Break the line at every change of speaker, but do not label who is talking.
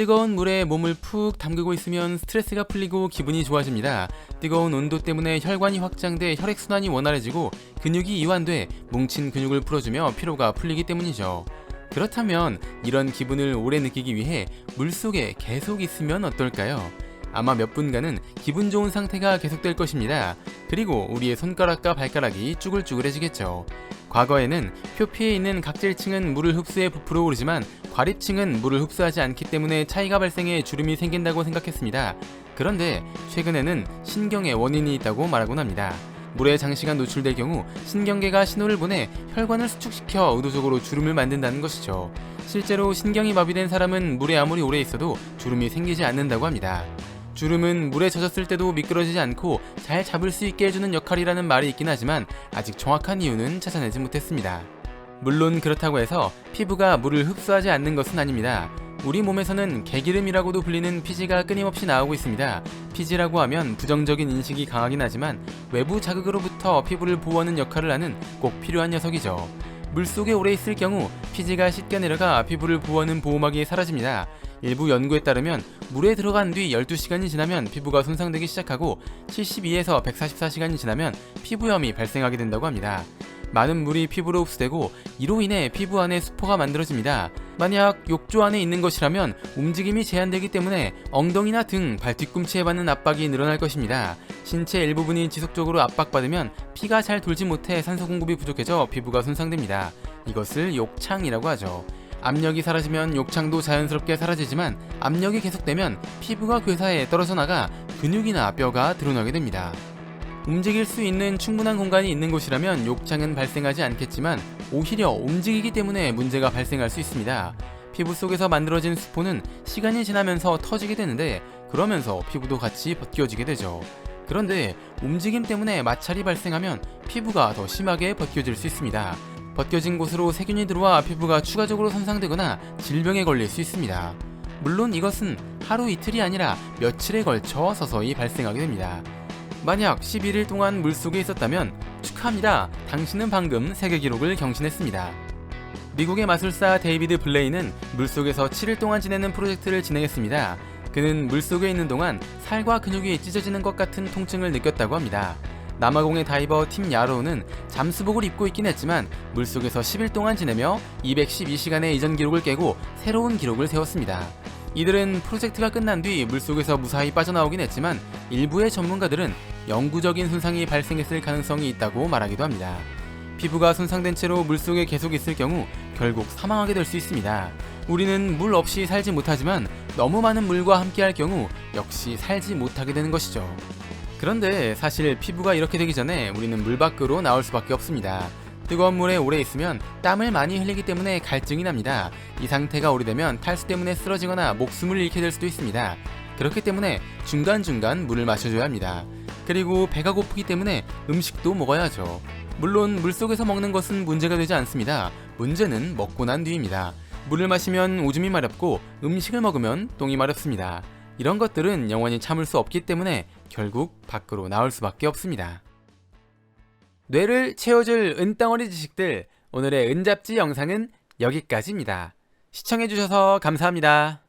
뜨거운 물에 몸을 푹 담그고 있으면 스트레스가 풀리고 기분이 좋아집니다. 뜨거운 온도 때문에 혈관이 확장돼 혈액순환이 원활해지고 근육이 이완돼 뭉친 근육을 풀어주며 피로가 풀리기 때문이죠. 그렇다면 이런 기분을 오래 느끼기 위해 물속에 계속 있으면 어떨까요? 아마 몇 분간은 기분 좋은 상태가 계속될 것입니다. 그리고 우리의 손가락과 발가락이 쭈글쭈글해지겠죠. 과거에는 표피에 있는 각질층은 물을 흡수해 부풀어 오르지만 과립층은 물을 흡수하지 않기 때문에 차이가 발생해 주름이 생긴다고 생각했습니다. 그런데 최근에는 신경에 원인이 있다고 말하곤 합니다. 물에 장시간 노출될 경우 신경계가 신호를 보내 혈관을 수축시켜 의도적으로 주름을 만든다는 것이죠. 실제로 신경이 마비된 사람은 물에 아무리 오래 있어도 주름이 생기지 않는다고 합니다. 주름은 물에 젖었을 때도 미끄러지지 않고 잘 잡을 수 있게 해주는 역할이라는 말이 있긴 하지만 아직 정확한 이유는 찾아내지 못했습니다. 물론 그렇다고 해서 피부가 물을 흡수하지 않는 것은 아닙니다. 우리 몸에서는 개기름이라고도 불리는 피지가 끊임없이 나오고 있습니다. 피지라고 하면 부정적인 인식이 강하긴 하지만 외부 자극으로부터 피부를 보호하는 역할을 하는 꼭 필요한 녀석이죠. 물속에 오래 있을 경우 피지가 씻겨 내려가 피부를 보호하는 보호막이 사라집니다. 일부 연구에 따르면 물에 들어간 뒤 12시간이 지나면 피부가 손상되기 시작하고 72에서 144시간이 지나면 피부염이 발생하게 된다고 합니다. 많은 물이 피부로 흡수되고 이로 인해 피부 안에 수포가 만들어집니다. 만약 욕조 안에 있는 것이라면 움직임이 제한되기 때문에 엉덩이나 등, 발 뒤꿈치에 받는 압박이 늘어날 것입니다. 신체 일부분이 지속적으로 압박받으면 피가 잘 돌지 못해 산소 공급이 부족해져 피부가 손상됩니다. 이것을 욕창이라고 하죠. 압력이 사라지면 욕창도 자연스럽게 사라지지만 압력이 계속되면 피부가 괴사해 떨어져 나가 근육이나 뼈가 드러나게 됩니다. 움직일 수 있는 충분한 공간이 있는 곳이라면 욕창은 발생하지 않겠지만 오히려 움직이기 때문에 문제가 발생할 수 있습니다. 피부 속에서 만들어진 수포는 시간이 지나면서 터지게 되는데 그러면서 피부도 같이 벗겨지게 되죠. 그런데 움직임 때문에 마찰이 발생하면 피부가 더 심하게 벗겨질 수 있습니다. 벗겨진 곳으로 세균이 들어와 피부가 추가적으로 손상되거나 질병에 걸릴 수 있습니다. 물론 이것은 하루 이틀이 아니라 며칠에 걸쳐 서서히 발생하게 됩니다. 만약 11일 동안 물속에 있었다면 축하합니다. 당신은 방금 세계 기록을 경신했습니다. 미국의 마술사 데이비드 블레이는 물속에서 7일 동안 지내는 프로젝트를 진행했습니다. 그는 물속에 있는 동안 살과 근육이 찢어지는 것 같은 통증을 느꼈다고 합니다. 남아공의 다이버 팀 야로우는 잠수복을 입고 있긴 했지만 물속에서 10일 동안 지내며 212시간의 이전 기록을 깨고 새로운 기록을 세웠습니다. 이들은 프로젝트가 끝난 뒤 물속에서 무사히 빠져나오긴 했지만 일부의 전문가들은 영구적인 손상이 발생했을 가능성이 있다고 말하기도 합니다. 피부가 손상된 채로 물속에 계속 있을 경우 결국 사망하게 될 수 있습니다. 우리는 물 없이 살지 못하지만 너무 많은 물과 함께할 경우 역시 살지 못하게 되는 것이죠. 그런데 사실 피부가 이렇게 되기 전에 우리는 물 밖으로 나올 수밖에 없습니다. 뜨거운 물에 오래 있으면 땀을 많이 흘리기 때문에 갈증이 납니다. 이 상태가 오래되면 탈수 때문에 쓰러지거나 목숨을 잃게 될 수도 있습니다. 그렇기 때문에 중간중간 물을 마셔줘야 합니다. 그리고 배가 고프기 때문에 음식도 먹어야 하죠. 물론 물속에서 먹는 것은 문제가 되지 않습니다. 문제는 먹고 난 뒤입니다. 물을 마시면 오줌이 마렵고 음식을 먹으면 똥이 마렵습니다. 이런 것들은 영원히 참을 수 없기 때문에 결국 밖으로 나올 수밖에 없습니다. 뇌를 채워줄 은덩어리 지식들, 오늘의 은잡지 영상은 여기까지입니다. 시청해주셔서 감사합니다.